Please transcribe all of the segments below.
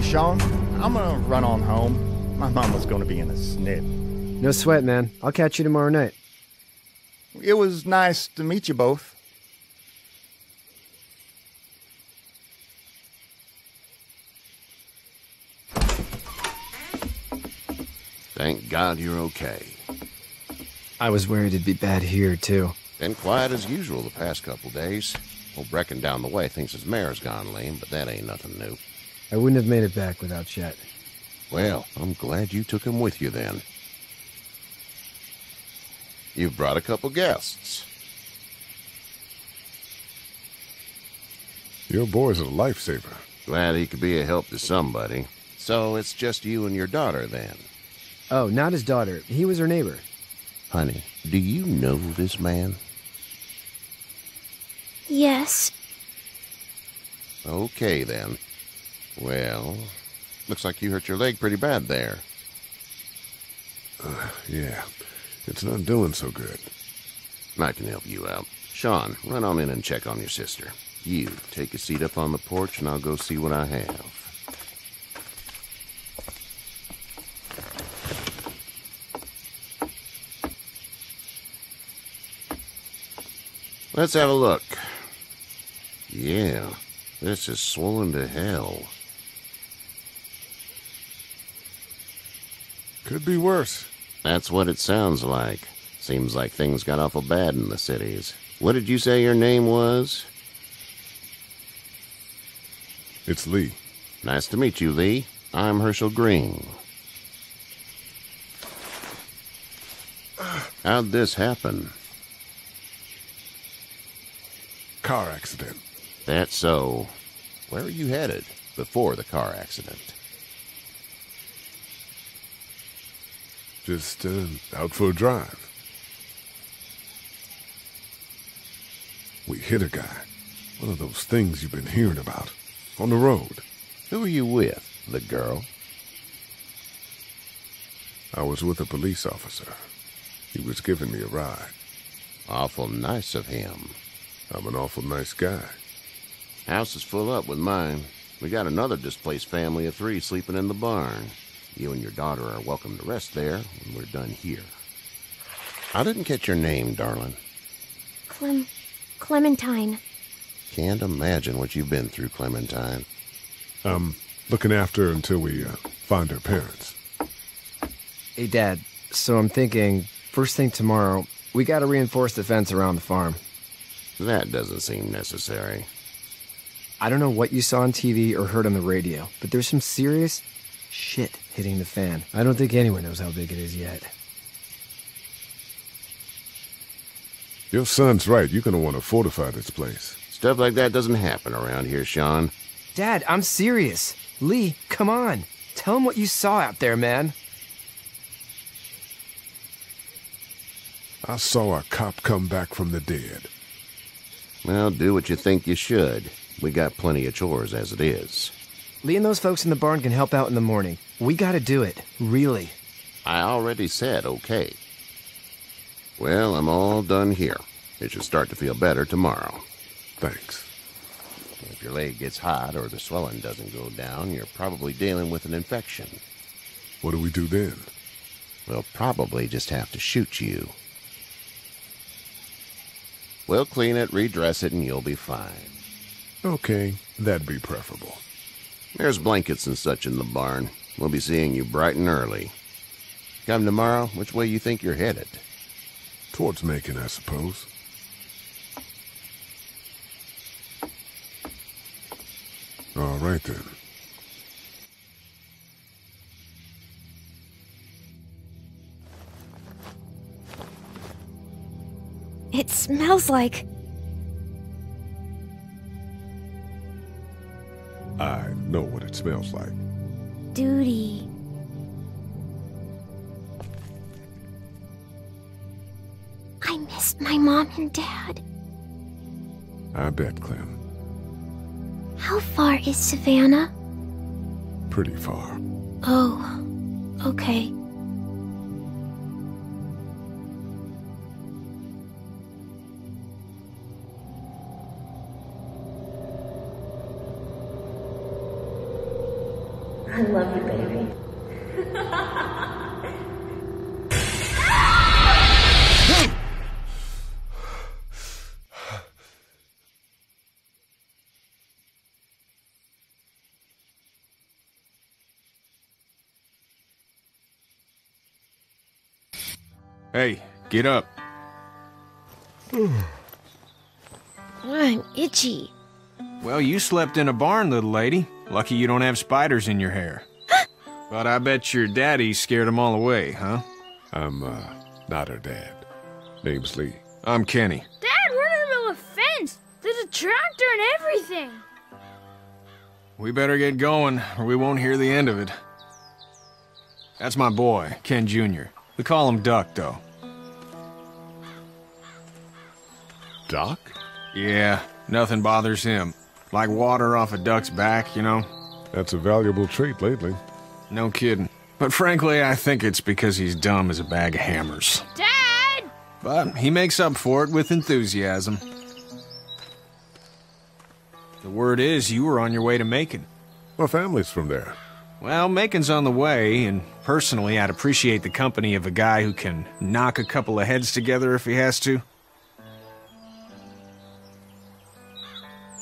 Sean, I'm gonna run on home. My mama's gonna be in a snip. No sweat, man. I'll catch you tomorrow night. It was nice to meet you both. Thank God you're okay. I was worried it'd be bad here, too. Been quiet as usual the past couple days. Old Brecken down the way thinks his mare's gone lame, but that ain't nothing new. I wouldn't have made it back without Chet. Well, I'm glad you took him with you then. You've brought a couple guests. Your boy's a lifesaver. Glad he could be a help to somebody. So it's just you and your daughter then? Oh, not his daughter. He was her neighbor. Honey, do you know this man? Yes. Okay, then. Well, looks like you hurt your leg pretty bad there. Yeah, it's not doing so good. I can help you out. Sean, run on in and check on your sister. You, take a seat up on the porch and I'll go see what I have. Let's have a look. Yeah, this is swollen to hell. Could be worse. That's what it sounds like. Seems like things got awful bad in the cities. What did you say your name was? It's Lee. Nice to meet you, Lee. I'm Herschel Green. How'd this happen? Car accident. That's so. Where were you headed before the car accident? Just out for a drive. We hit a guy. One of those things you've been hearing about. On the road. Who were you with? The girl? I was with a police officer. He was giving me a ride. Awful nice of him. I'm an awful nice guy. House is full up with mine. We got another displaced family of 3 sleeping in the barn. You and your daughter are welcome to rest there when we're done here. I didn't catch your name, darling. Clementine. Can't imagine what you've been through, Clementine. I'm looking after her until we find her parents. Hey, Dad. So I'm thinking, first thing tomorrow, we gotta reinforce the fence around the farm. That doesn't seem necessary. I don't know what you saw on TV or heard on the radio, but there's some serious shit hitting the fan. I don't think anyone knows how big it is yet. Your son's right. You're gonna want to fortify this place. Stuff like that doesn't happen around here, Sean. Dad, I'm serious. Lee, come on. Tell him what you saw out there, man. I saw a cop come back from the dead. Well, do what you think you should. We got plenty of chores as it is. Lee and those folks in the barn can help out in the morning. We gotta do it. Really. I already said okay. Well, I'm all done here. It should start to feel better tomorrow. Thanks. If your leg gets hot or the swelling doesn't go down, you're probably dealing with an infection. What do we do then? We'll probably just have to shoot you. We'll clean it, redress it, and you'll be fine. Okay, that'd be preferable. There's blankets and such in the barn. We'll be seeing you bright and early. Come tomorrow, which way you think you're headed? Towards Macon, I suppose. All right, then. It smells like... I know what it smells like. duty. I missed my mom and dad. I bet, Clem. How far is Savannah? Pretty far. Oh, okay. Hey, get up. I'm itchy. Well, you slept in a barn, little lady. Lucky you don't have spiders in your hair. But I bet your daddy scared them all away, huh? I'm, not her dad. Name's Lee. I'm Kenny. Dad, we're in the middle of a fence. There's a tractor and everything. We better get going, or we won't hear the end of it. That's my boy, Ken Jr. We call him Duck, though. Doc? Yeah, nothing bothers him. Like water off a duck's back, you know? That's a valuable trait lately. No kidding. But frankly, I think it's because he's dumb as a bag of hammers. Dad! But he makes up for it with enthusiasm. The word is you were on your way to Macon. My family's from there. Well, Macon's on the way, and personally, I'd appreciate the company of a guy who can knock a couple of heads together if he has to.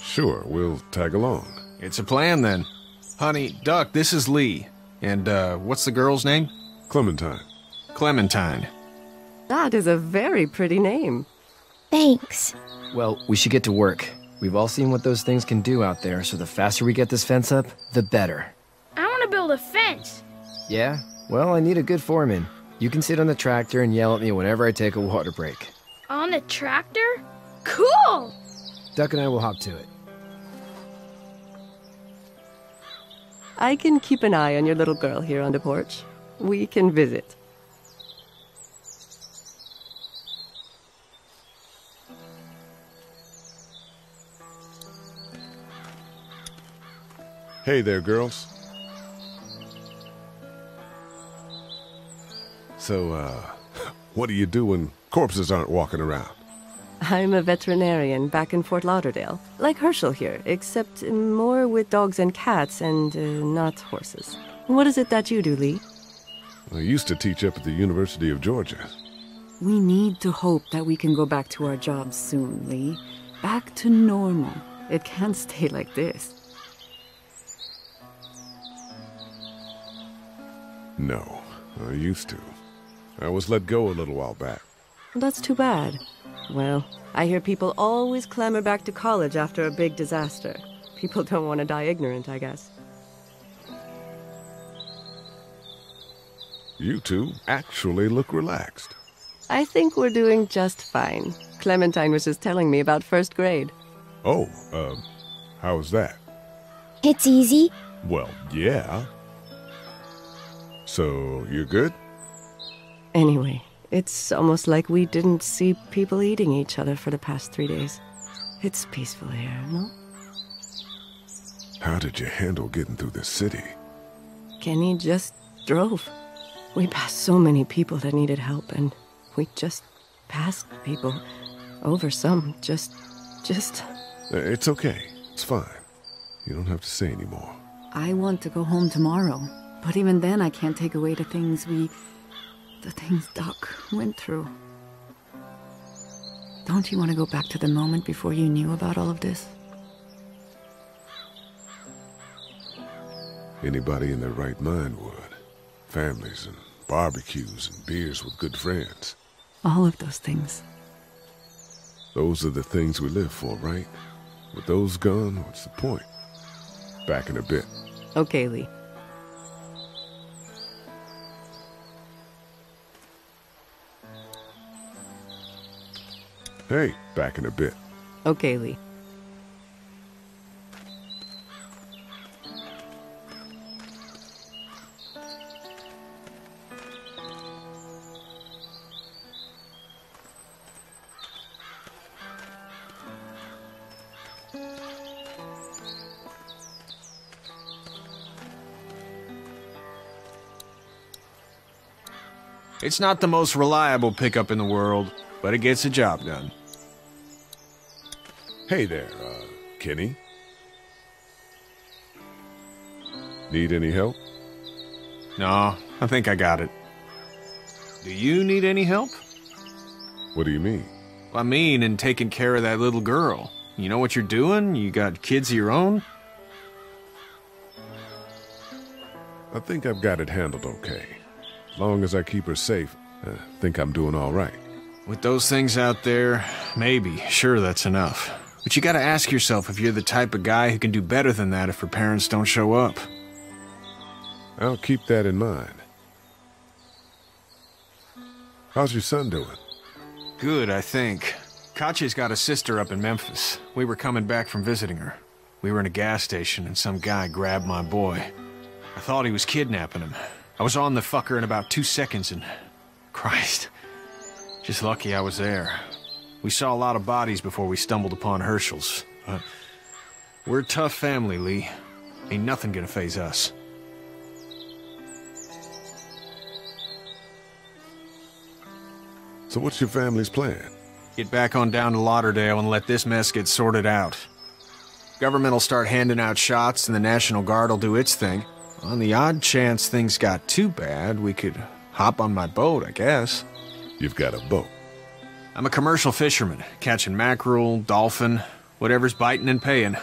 Sure, we'll tag along. It's a plan, then. Honey, Duck, this is Lee. And, what's the girl's name? Clementine. Clementine. That is a very pretty name. Thanks. Well, we should get to work. We've all seen what those things can do out there, so the faster we get this fence up, the better. I want to build a fence. Yeah? Well, I need a good foreman. You can sit on the tractor and yell at me whenever I take a water break. On the tractor? Cool! Duck and I will hop to it. I can keep an eye on your little girl here on the porch. We can visit. Hey there, girls. So, what do you do when corpses aren't walking around? I'm a veterinarian back in Fort Lauderdale. Like Herschel here, except more with dogs and cats and not horses. What is it that you do, Lee? I used to teach up at the University of Georgia. We need to hope that we can go back to our jobs soon, Lee. Back to normal. It can't stay like this. No, I used to. I was let go a little while back. That's too bad. Well, I hear people always clamor back to college after a big disaster. People don't want to die ignorant, I guess. You two actually look relaxed. I think we're doing just fine. Clementine was just telling me about first grade. Oh, how was that? It's easy. Well, yeah. So, you're good? Anyway, it's almost like we didn't see people eating each other for the past 3 days. It's peaceful here, no? How did you handle getting through the city? Kenny just drove. We passed so many people that needed help, and we just passed people. Over some, just... It's okay. It's fine. You don't have to say anymore. I want to go home tomorrow. But even then, I can't take away the things Doc went through. Don't you want to go back to the moment before you knew about all of this? Anybody in their right mind would. Families and barbecues and beers with good friends. All of those things. Those are the things we live for, right? With those gone, what's the point? Back in a bit. Okay, Lee. Hey, back in a bit. Okay, Lee. It's not the most reliable pickup in the world, but it gets the job done. Hey there, Kenny. Need any help? No, I think I got it. Do you need any help? What do you mean? I mean, in taking care of that little girl. You know what you're doing? You got kids of your own? I think I've got it handled okay. As long as I keep her safe, I think I'm doing all right. With those things out there, maybe. Sure, that's enough. But you gotta ask yourself if you're the type of guy who can do better than that if her parents don't show up. I'll keep that in mind. How's your son doing? Good, I think. Katya's got a sister up in Memphis. We were coming back from visiting her. We were in a gas station and some guy grabbed my boy. I thought he was kidnapping him. I was on the fucker in about 2 seconds and... Christ. Just lucky I was there. We saw a lot of bodies before we stumbled upon Hershel's. But we're a tough family, Lee. Ain't nothing gonna faze us. So what's your family's plan? Get back on down to Lauderdale and let this mess get sorted out. Government will start handing out shots and the National Guard will do its thing. On the odd chance things got too bad, we could hop on my boat, I guess. You've got a boat. I'm a commercial fisherman, catching mackerel, dolphin, whatever's biting and paying.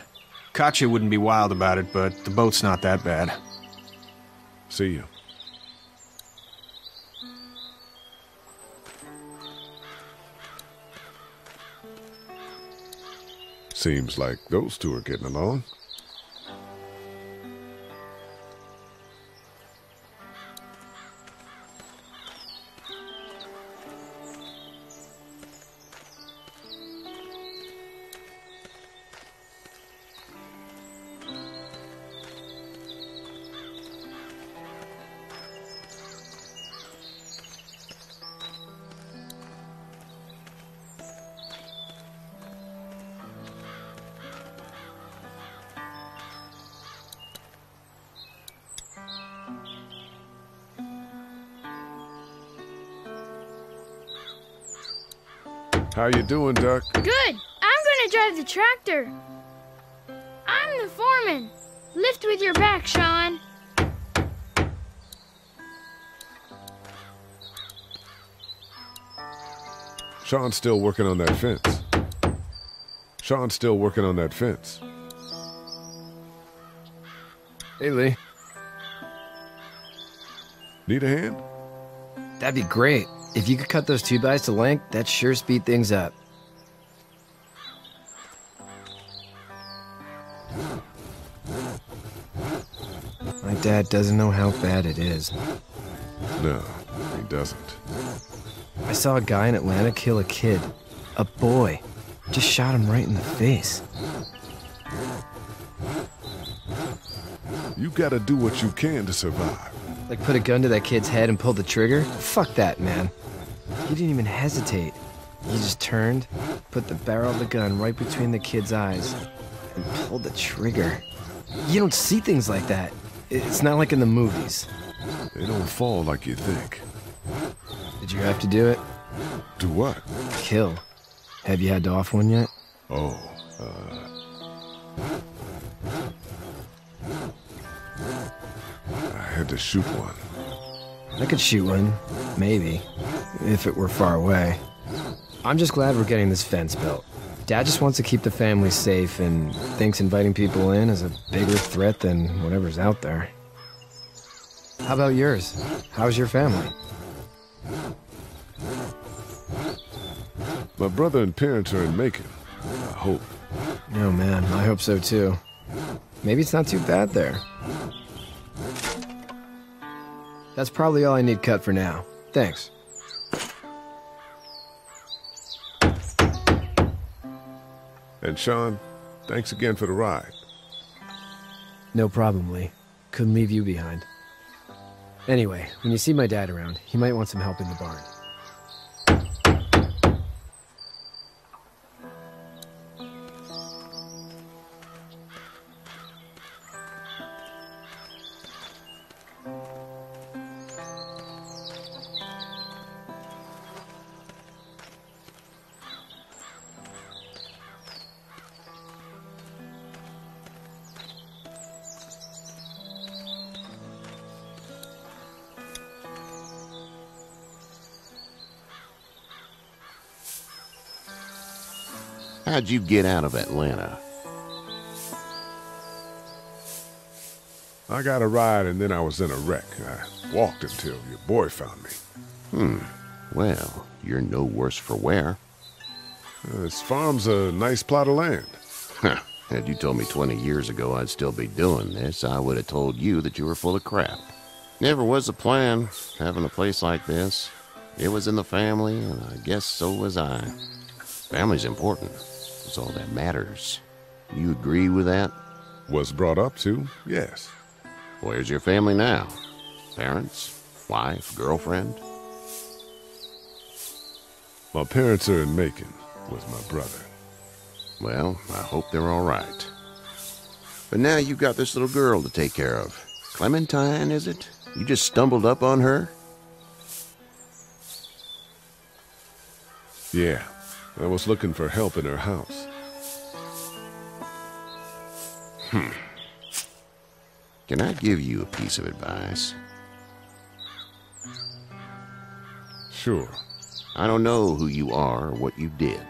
Katya wouldn't be wild about it, but the boat's not that bad. See you. Seems like those two are getting along. How you doing, Duck? Good. I'm gonna drive the tractor. I'm the foreman. Lift with your back, Sean. Sean's still working on that fence. Sean's still working on that fence. Hey, Lee. Need a hand? That'd be great. If you could cut those 2x to length, that'd sure speed things up. My dad doesn't know how bad it is. No, he doesn't. I saw a guy in Atlanta kill a kid. A boy. Just shot him right in the face. You gotta do what you can to survive. Like put a gun to that kid's head and pull the trigger? Fuck that, man. He didn't even hesitate. He just turned, put the barrel of the gun right between the kid's eyes, and pulled the trigger. You don't see things like that. It's not like in the movies. They don't fall like you think. Did you have to do it? Do what? Kill. Have you had to off one yet? Oh, I had to shoot one. I could shoot one, maybe, if it were far away. I'm just glad we're getting this fence built. Dad just wants to keep the family safe and thinks inviting people in is a bigger threat than whatever's out there. How about yours? How's your family? My brother and parents are in Macon. I hope. Oh man, I hope so too. Maybe it's not too bad there. That's probably all I need cut for now. Thanks. And Sean, thanks again for the ride. No problem, Lee. Couldn't leave you behind. Anyway, when you see my dad around, he might want some help in the barn. How'd you get out of Atlanta? I got a ride and then I was in a wreck. I walked until your boy found me. Well, you're no worse for wear. This farm's a nice plot of land. Had you told me 20 years ago I'd still be doing this, I would have told you that you were full of crap. Never was a plan, having a place like this. It was in the family, and I guess so was I. Family's important. It's all that matters. You agree with that? Was brought up to, yes. Where's your family now? Parents? Wife? Girlfriend? My parents are in Macon with my brother. Well, I hope they're all right. But now you've got this little girl to take care of. Clementine, is it? You just stumbled up on her? Yeah, I was looking for help in her house. Can I give you a piece of advice? Sure. I don't know who you are or what you did.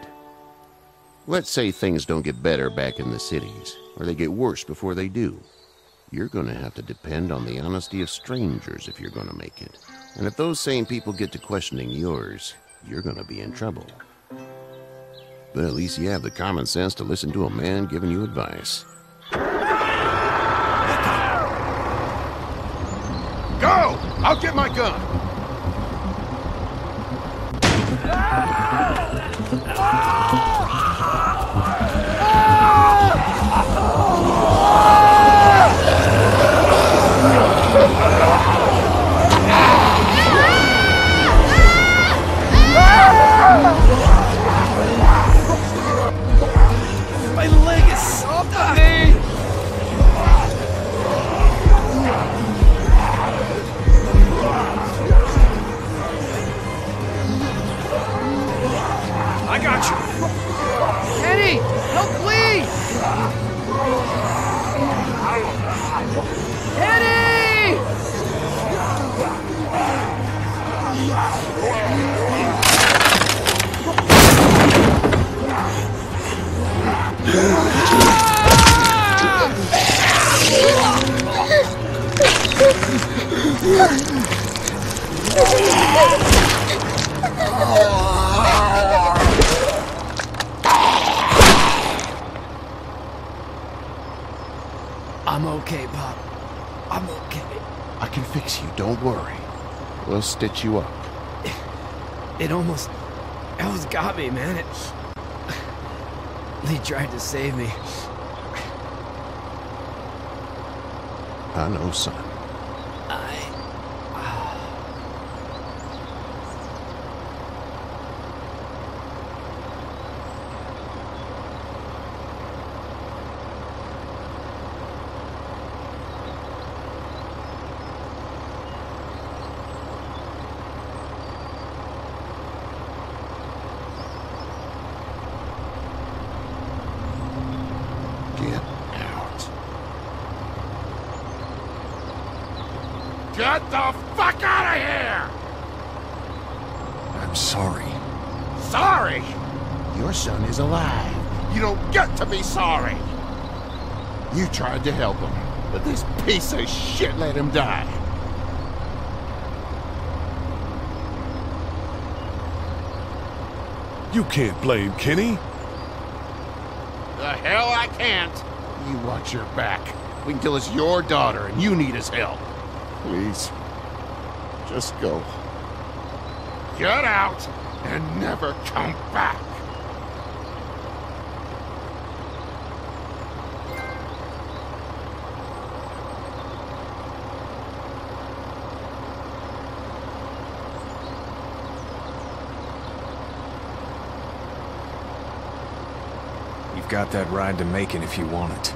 Let's say things don't get better back in the cities, or they get worse before they do. You're going to have to depend on the honesty of strangers if you're going to make it. And if those same people get to questioning yours, you're going to be in trouble. But at least you have the common sense to listen to a man giving you advice. Go! I'll get my gun! My leg is soft on me! I got you. Kenny! Help, please! Kenny! I'm okay, Pop. I'm okay. I can fix you, don't worry. We'll stitch you up. It almost got me, man. Lee tried to save me. I know, son. Get the fuck out of here! I'm sorry. Sorry? Your son is alive. You don't get to be sorry. You tried to help him, but this piece of shit let him die. You can't blame Kenny. The hell I can't. You watch your back. Wait until it's your daughter and you need his help. Please. Just go. Get out and never come back. You've got that ride to Macon if you want it.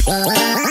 Wow.